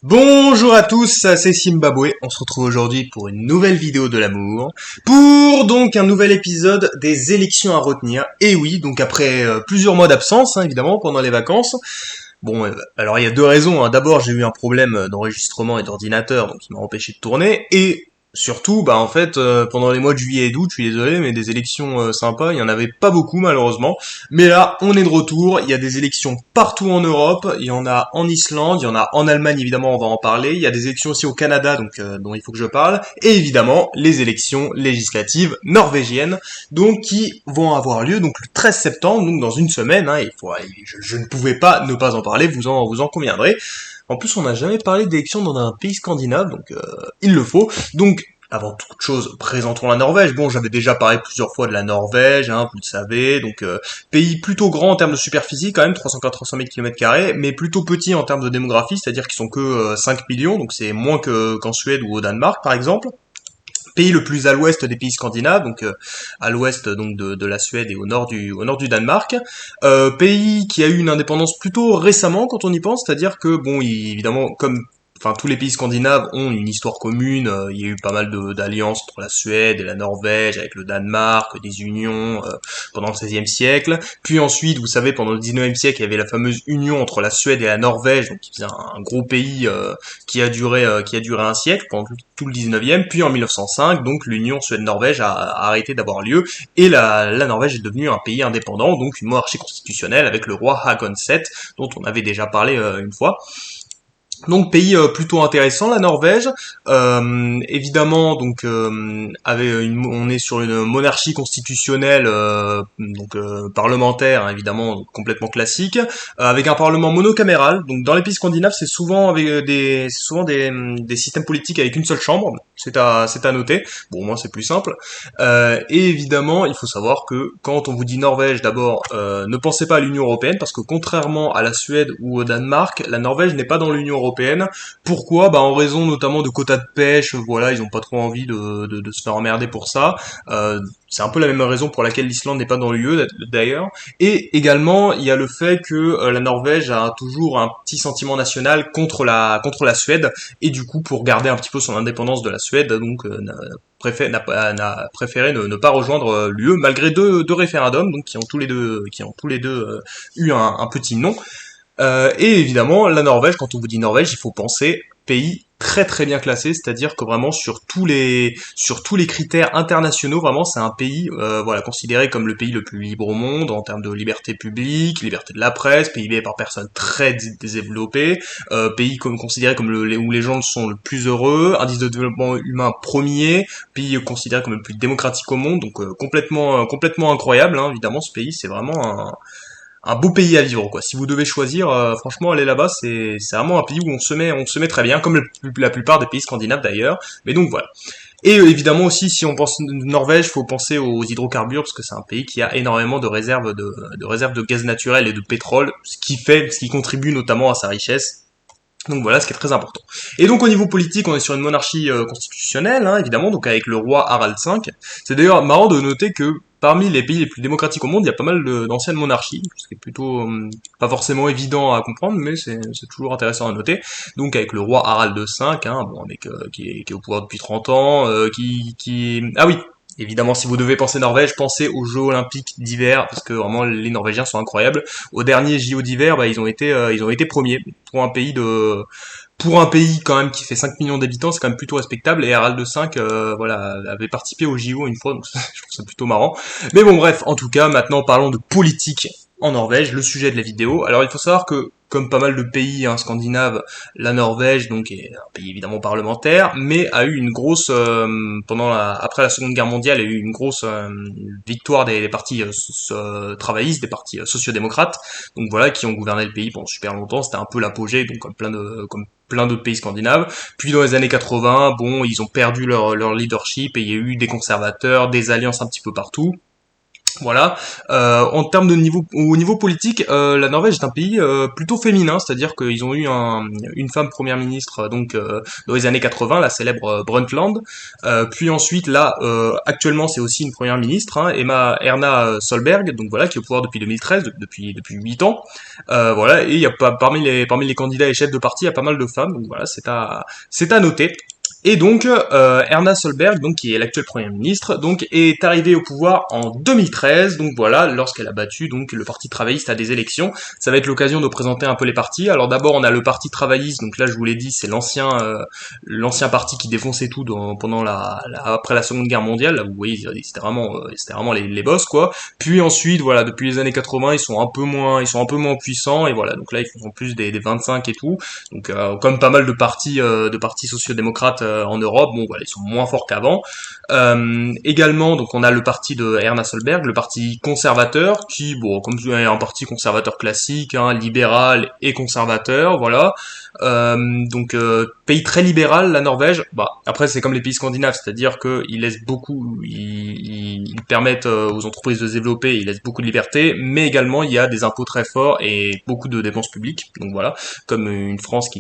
Bonjour à tous, c'est Zimbabwe. On se retrouve aujourd'hui pour une nouvelle vidéo de l'amour, pour donc un nouvel épisode des élections à retenir. Et oui, donc après plusieurs mois d'absence, évidemment, pendant les vacances. Bon, alors il y a deux raisons. D'abord, j'ai eu un problème d'enregistrement et d'ordinateur, donc il m'a empêché de tourner. Et surtout, en fait, pendant les mois de juillet et d'août, je suis désolé, mais des élections sympas, il y en avait pas beaucoup malheureusement. Mais là, on est de retour. Il y a des élections partout en Europe. Il y en a en Islande, il y en a en Allemagne, évidemment, on va en parler. Il y a des élections aussi au Canada, donc dont il faut que je parle. Et évidemment, les élections législatives norvégiennes, donc qui vont avoir lieu donc le 13 septembre, donc dans une semaine. Je ne pouvais pas ne pas en parler. Vous en conviendrez. En plus, on n'a jamais parlé d'élections dans un pays scandinave, donc il le faut. Donc, avant toute chose, présentons la Norvège. Bon, j'avais déjà parlé plusieurs fois de la Norvège, vous le savez. Donc, pays plutôt grand en termes de superficie, quand même, 380 000 km², mais plutôt petit en termes de démographie, c'est-à-dire qu'ils sont que 5 millions, donc c'est moins qu'en Suède ou au Danemark, par exemple. Pays le plus à l'ouest des pays scandinaves, donc à l'ouest donc de la Suède et au nord du Danemark. Pays qui a eu une indépendance plutôt récemment quand on y pense, c'est-à-dire que bon, évidemment comme tous les pays scandinaves ont une histoire commune, il y a eu pas mal d'alliances entre la Suède et la Norvège, avec le Danemark, des unions pendant le XVIe siècle. Puis ensuite, vous savez, pendant le XIXe siècle, il y avait la fameuse union entre la Suède et la Norvège, donc qui faisait un gros pays qui a duré un siècle, pendant tout le XIXe. Puis en 1905, donc l'union Suède-Norvège a arrêté d'avoir lieu, et la Norvège est devenue un pays indépendant, donc une monarchie constitutionnelle avec le roi Haakon VII, dont on avait déjà parlé une fois. Donc pays plutôt intéressant, la Norvège. Évidemment, donc on est sur une monarchie constitutionnelle, parlementaire, évidemment complètement classique, avec un parlement monocaméral. Donc dans les pays scandinaves, c'est souvent avec des systèmes politiques avec une seule chambre. C'est à noter. Bon, moi c'est plus simple. Et évidemment, il faut savoir que quand on vous dit Norvège, d'abord, ne pensez pas à l'Union européenne, parce que contrairement à la Suède ou au Danemark, la Norvège n'est pas dans l'Union européenne. Pourquoi? En raison notamment de quotas de pêche, voilà, ils ont pas trop envie de se faire emmerder pour ça. C'est un peu la même raison pour laquelle l'Islande n'est pas dans l'UE d'ailleurs. Et également, il y a le fait que la Norvège a toujours un petit sentiment national contre la Suède, et du coup, pour garder un petit peu son indépendance de la Suède, donc n'a préféré ne pas rejoindre l'UE malgré deux référendums, donc qui ont tous les deux eu un petit non. Et évidemment, la Norvège, quand on vous dit Norvège, il faut penser pays très très bien classé, c'est-à-dire que vraiment sur tous les critères internationaux, vraiment c'est un pays considéré comme le pays le plus libre au monde en termes de liberté publique, liberté de la presse, PIB par personne très développé, pays considéré comme où les gens sont le plus heureux, indice de développement humain premier, pays considéré comme le plus démocratique au monde, donc complètement incroyable, évidemment ce pays c'est vraiment un beau pays à vivre, quoi. Si vous devez choisir, franchement, aller là-bas, c'est vraiment un pays où on se met très bien, comme la plupart des pays scandinaves d'ailleurs. Mais donc voilà. Et évidemment aussi, si on pense Norvège, faut penser aux hydrocarbures, parce que c'est un pays qui a énormément de réserves de gaz naturel et de pétrole, ce qui contribue notamment à sa richesse. Donc voilà, ce qui est très important. Et donc au niveau politique, on est sur une monarchie constitutionnelle, évidemment, donc avec le roi Harald V. C'est d'ailleurs marrant de noter que parmi les pays les plus démocratiques au monde, il y a pas mal d'anciennes monarchies, ce qui est plutôt pas forcément évident à comprendre, mais c'est toujours intéressant à noter. Donc avec le roi Harald V, qui est au pouvoir depuis 30 ans, Ah oui, évidemment, si vous devez penser Norvège, pensez aux Jeux Olympiques d'hiver, parce que vraiment les Norvégiens sont incroyables. Au dernier JO d'hiver, ils ont été premiers pour un pays quand même qui fait 5 millions d'habitants, c'est quand même plutôt respectable. Et Harald V, avait participé au JO une fois, donc je trouve ça plutôt marrant. Mais bon, bref, en tout cas, maintenant parlons de politique en Norvège, le sujet de la vidéo. Alors il faut savoir que comme pas mal de pays scandinaves, la Norvège donc est un pays évidemment parlementaire, mais a eu une grosse après la Seconde Guerre mondiale, a eu une grosse victoire des partis travaillistes, des partis sociodémocrates, donc voilà, qui ont gouverné le pays pendant super longtemps. C'était un peu l'apogée, donc comme plein d'autres pays scandinaves. Puis dans les années 80, ils ont perdu leur leadership et il y a eu des conservateurs, des alliances un petit peu partout. Voilà. En termes de niveau, au niveau politique, la Norvège est un pays plutôt féminin, c'est-à-dire qu'ils ont eu une femme première ministre dans les années 80, la célèbre Brundtland. Puis ensuite, là, actuellement, c'est aussi une première ministre, hein, Erna Solberg, donc voilà, qui est au pouvoir depuis 2013, depuis 8 ans. Voilà, et il y a pas parmi les candidats et chefs de parti, il y a pas mal de femmes, donc voilà, c'est à noter. Et donc, Erna Solberg, donc qui est l'actuelle première ministre, donc est arrivée au pouvoir en 2013. Donc voilà, lorsqu'elle a battu donc le Parti travailliste à des élections. Ça va être l'occasion de présenter un peu les partis. Alors d'abord, on a le Parti travailliste. Donc là, je vous l'ai dit, c'est l'ancien parti qui défonçait tout pendant après la Seconde Guerre mondiale. Là, vous voyez, c'était vraiment les boss quoi. Puis ensuite, voilà, depuis les années 80, ils sont un peu moins puissants et voilà. Donc là, ils font plus des 25 et tout. Donc comme pas mal de partis sociodémocrates en Europe, bon voilà, ils sont moins forts qu'avant. Également, donc on a le parti de Erna Solberg, le parti conservateur, qui, bon, comme un parti conservateur classique, hein, libéral et conservateur, voilà. Donc pays très libéral, la Norvège. Bah après c'est comme les pays scandinaves, c'est-à-dire que ils laissent beaucoup, ils permettent aux entreprises de se développer, ils laissent beaucoup de liberté, mais également il y a des impôts très forts et beaucoup de dépenses publiques. Donc voilà, comme une France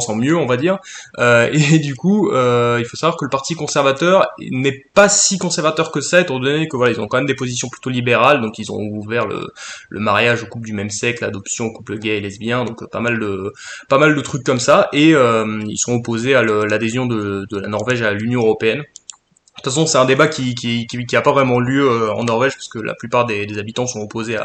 en mieux, on va dire. Et du coup, il faut savoir que le parti conservateur n'est pas si conservateur que ça, étant donné que voilà, ils ont quand même des positions plutôt libérales, donc ils ont ouvert le mariage aux couples du même sexe, l'adoption aux couples gays et lesbiens, donc pas mal de trucs comme ça, et ils sont opposés à l'adhésion de la Norvège à l'Union européenne. De toute façon, c'est un débat qui a pas vraiment lieu en Norvège, parce que la plupart des habitants sont opposés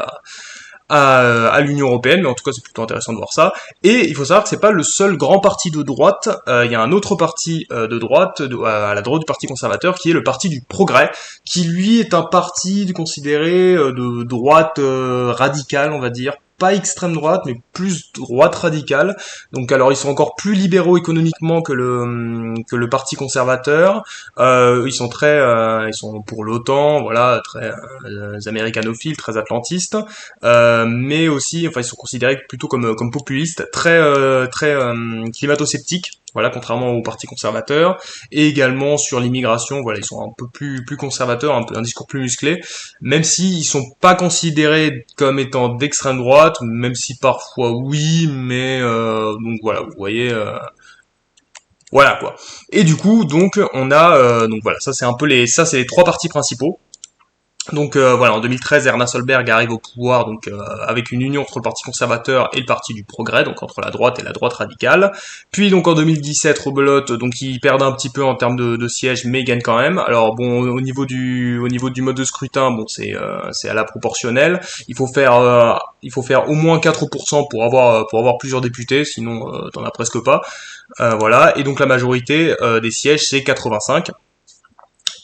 à l'Union européenne, mais en tout cas c'est plutôt intéressant de voir ça. Et il faut savoir que c'est pas le seul grand parti de droite, il y a un autre parti de droite, à la droite du parti conservateur, qui est le parti du Progrès, qui lui est un parti considéré de droite radicale, on va dire, pas extrême droite, mais plus droite radicale. Donc alors ils sont encore plus libéraux économiquement que le parti conservateur. Ils sont pour l'OTAN, voilà, très américanophiles, très atlantistes. Mais aussi, enfin, ils sont considérés plutôt comme populistes, très climato-sceptiques. Voilà, contrairement au Parti conservateur, et également sur l'immigration, voilà, ils sont un peu plus conservateurs, un discours plus musclé, même s'ils sont pas considérés comme étant d'extrême droite, même si parfois oui, mais donc voilà, vous voyez, voilà quoi. Et du coup, donc on a, donc voilà, ça c'est les trois partis principaux. Donc voilà, en 2013, Erna Solberg arrive au pouvoir donc avec une union entre le Parti conservateur et le Parti du Progrès, donc entre la droite et la droite radicale. Puis donc en 2017, rebelote, donc ils perdent un petit peu en termes de sièges, mais ils gagnent quand même. Alors bon, au niveau du mode de scrutin, bon c'est à la proportionnelle. Il faut faire au moins 4% pour avoir plusieurs députés, sinon t'en as presque pas. Voilà, et donc la majorité des sièges c'est 85.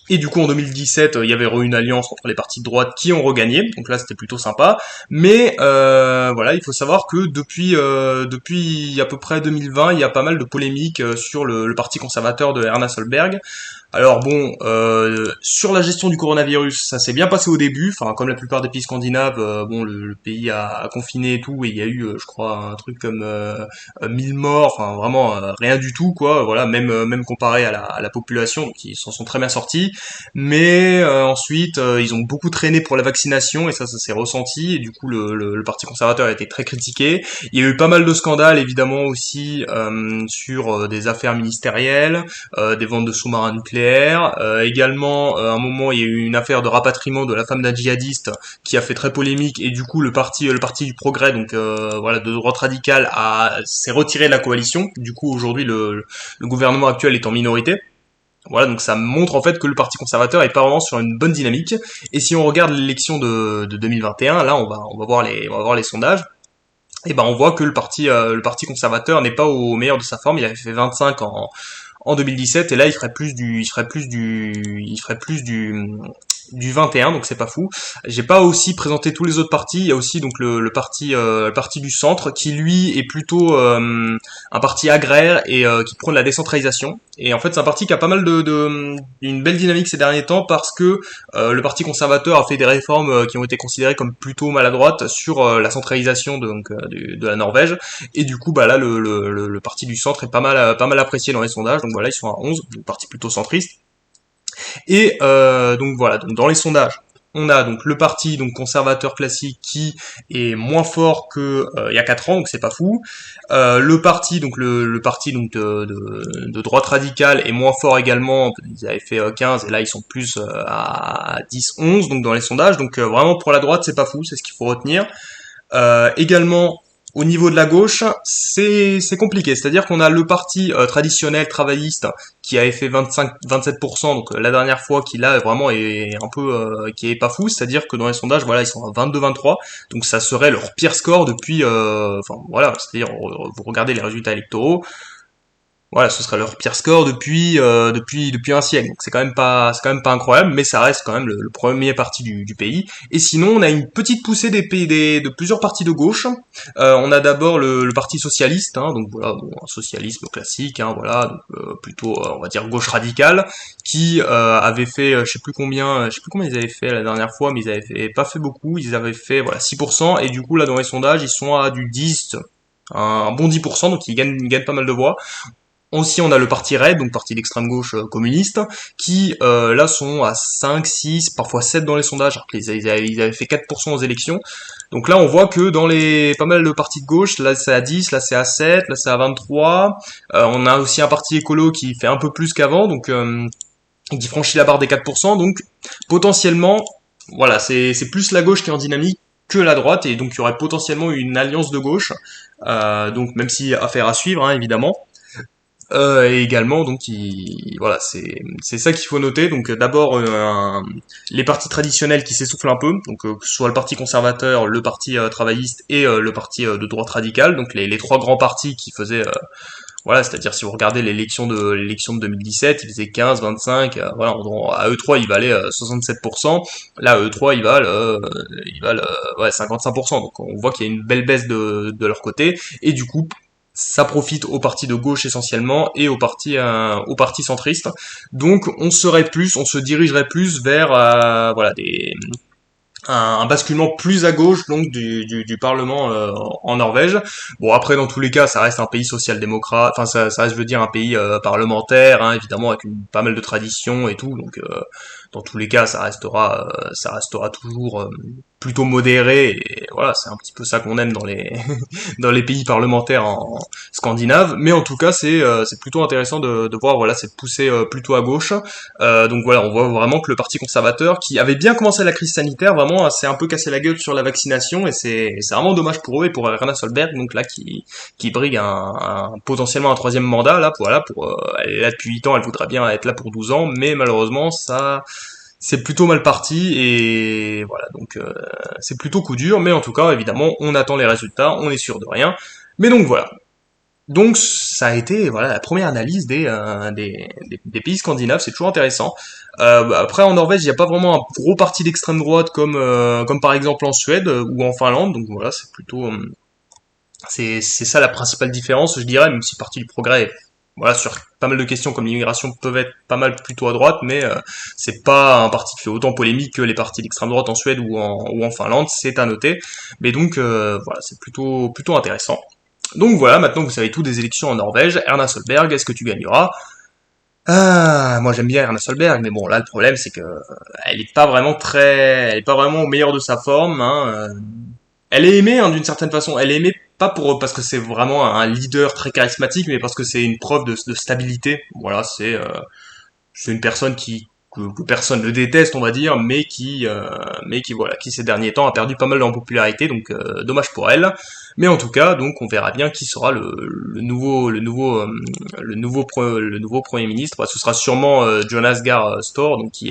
Et du coup, en 2017, il y avait une alliance entre les partis de droite qui ont regagné. Donc là, c'était plutôt sympa. Mais voilà, il faut savoir que depuis à peu près 2020, il y a pas mal de polémiques sur le parti conservateur de Erna Solberg. Alors bon, sur la gestion du coronavirus, ça s'est bien passé au début. Enfin, comme la plupart des pays scandinaves, bon, le pays a confiné et tout, et il y a eu, je crois, un truc comme 1000 morts. Enfin, vraiment rien du tout, quoi. Voilà, même comparé à la population, donc ils s'en sont très bien sortis. Mais ensuite, ils ont beaucoup traîné pour la vaccination, et ça s'est ressenti. Et du coup, le parti conservateur a été très critiqué. Il y a eu pas mal de scandales, évidemment aussi sur des affaires ministérielles, des ventes de sous-marins nucléaires. Également, à un moment, il y a eu une affaire de rapatriement de la femme d'un djihadiste qui a fait très polémique, et du coup, le parti du Progrès, donc voilà, de droite radicale, s'est retiré de la coalition. Du coup, aujourd'hui, le gouvernement actuel est en minorité. Voilà, donc ça montre en fait que le Parti conservateur est pas vraiment sur une bonne dynamique. Et si on regarde l'élection de 2021, là, on va voir les sondages. Et ben, on voit que le parti conservateur n'est pas au meilleur de sa forme. Il avait fait 25 en 2017, et là il ferait plus du 21, donc c'est pas fou. J'ai pas aussi présenté tous les autres partis. Il y a aussi donc le parti du centre, qui lui est plutôt un parti agraire et qui prône la décentralisation. Et en fait, c'est un parti qui a pas mal une belle dynamique ces derniers temps, parce que le parti conservateur a fait des réformes qui ont été considérées comme plutôt maladroites sur la centralisation de la Norvège. Et du coup, bah là, le parti du centre est pas mal apprécié dans les sondages. Donc voilà, ils sont à 11, un parti plutôt centriste. Et donc voilà, donc dans les sondages, on a donc le parti donc conservateur classique qui est moins fort que il y a 4 ans, donc c'est pas fou. Le parti donc le parti donc de droite radicale est moins fort également. Ils avaient fait 15 et là ils sont plus à 10, 11 donc dans les sondages. Donc vraiment pour la droite c'est pas fou, c'est ce qu'il faut retenir. Également, au niveau de la gauche, c'est compliqué. C'est-à-dire qu'on a le parti traditionnel travailliste qui avait fait 25-27%, donc la dernière fois, qui là vraiment est un peu qui est pas fou. C'est-à-dire que dans les sondages, voilà, ils sont à 22-23, donc ça serait leur pire score depuis. Enfin voilà, c'est-à-dire vous regardez les résultats électoraux. Voilà, ce serait leur pire score depuis un siècle. Donc c'est quand même pas incroyable, mais ça reste quand même le premier parti du pays. Et sinon, on a une petite poussée de plusieurs partis de gauche. On a d'abord le parti socialiste, hein, donc voilà, bon, un socialisme classique, hein, voilà, donc, plutôt on va dire gauche radicale, qui avait fait je sais plus combien ils avaient fait la dernière fois, mais ils avaient pas fait beaucoup. Ils avaient fait voilà 6%, et du coup là dans les sondages ils sont à du 10, un bon 10%, donc ils gagnent pas mal de voix. Aussi, on a le parti RED, donc parti d'extrême gauche communiste, qui là sont à 5, 6, parfois 7 dans les sondages, alors qu'ils avaient fait 4% aux élections. Donc là, on voit que dans les pas mal de partis de gauche, là c'est à 10, là c'est à 7, là c'est à 23. On a aussi un parti écolo qui fait un peu plus qu'avant, donc qui franchit la barre des 4%. Donc potentiellement, voilà, c'est plus la gauche qui est en dynamique que la droite, et donc il y aurait potentiellement une alliance de gauche. Donc même si affaire à suivre, hein, évidemment. Et également, donc, voilà, c'est ça qu'il faut noter. Donc, d'abord, les partis traditionnels qui s'essoufflent un peu, donc que ce soit le parti conservateur, le parti travailliste et le parti de droite radicale, donc les trois grands partis qui faisaient, voilà, c'est-à-dire si vous regardez l'élection de 2017, ils faisaient 15, 25, voilà, à eux 3 ils valaient 67%, là eux 3 ils valent ouais 55%, donc on voit qu'il y a une belle baisse de leur côté, et du coup ça profite aux partis de gauche essentiellement et aux partis centristes. Donc on se dirigerait plus vers voilà un basculement plus à gauche donc du Parlement en Norvège. Bon après dans tous les cas ça reste un pays social-démocrate, enfin ça reste je veux dire un pays parlementaire, hein, évidemment avec pas mal de traditions et tout, donc dans tous les cas ça restera toujours plutôt modéré, et voilà c'est un petit peu ça qu'on aime dans les dans les pays parlementaires en scandinaves, mais en tout cas c'est plutôt intéressant de voir voilà cette poussée plutôt à gauche. Donc voilà, on voit vraiment que le parti conservateur, qui avait bien commencé la crise sanitaire, vraiment s'est un peu cassé la gueule sur la vaccination, et c'est vraiment dommage pour eux et pour Rana Solberg, donc là qui brigue potentiellement un troisième mandat là, elle est là depuis 8 ans, elle voudrait bien être là pour 12 ans, mais malheureusement ça c'est plutôt mal parti, et voilà, donc c'est plutôt coup dur, mais en tout cas évidemment on attend les résultats, on est sûr de rien, mais donc voilà. Donc ça a été voilà la première analyse des pays scandinaves, c'est toujours intéressant. Après en Norvège il n'y a pas vraiment un gros parti d'extrême droite comme par exemple en Suède ou en Finlande, donc voilà c'est plutôt c'est ça la principale différence je dirais, même si le Parti du Progrès voilà sur pas mal de questions comme l'immigration peuvent être pas mal plutôt à droite, mais c'est pas un parti qui fait autant polémique que les partis d'extrême droite en Suède ou en Finlande, c'est à noter. Mais donc voilà c'est plutôt intéressant. Donc voilà, maintenant vous savez tout des élections en Norvège. Erna Solberg, est-ce que tu gagneras? Moi j'aime bien Erna Solberg, mais bon là le problème c'est que elle est pas vraiment au meilleur de sa forme, hein. Elle est aimée hein, d'une certaine façon. Elle est aimée pas parce que c'est vraiment un leader très charismatique, mais parce que c'est une preuve de stabilité. Voilà, c'est une personne que personne ne déteste, on va dire, mais qui voilà, qui ces derniers temps a perdu pas mal en popularité, donc dommage pour elle. Mais en tout cas, donc on verra bien qui sera le nouveau premier ministre. Bah, ce sera sûrement Jonas Gahr Store, donc qui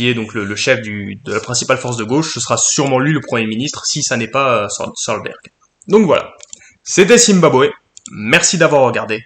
est donc le chef de la principale force de gauche. Ce sera sûrement lui le premier ministre si ça n'est pas Solberg. Donc voilà, c'était Zimbabwe. Merci d'avoir regardé.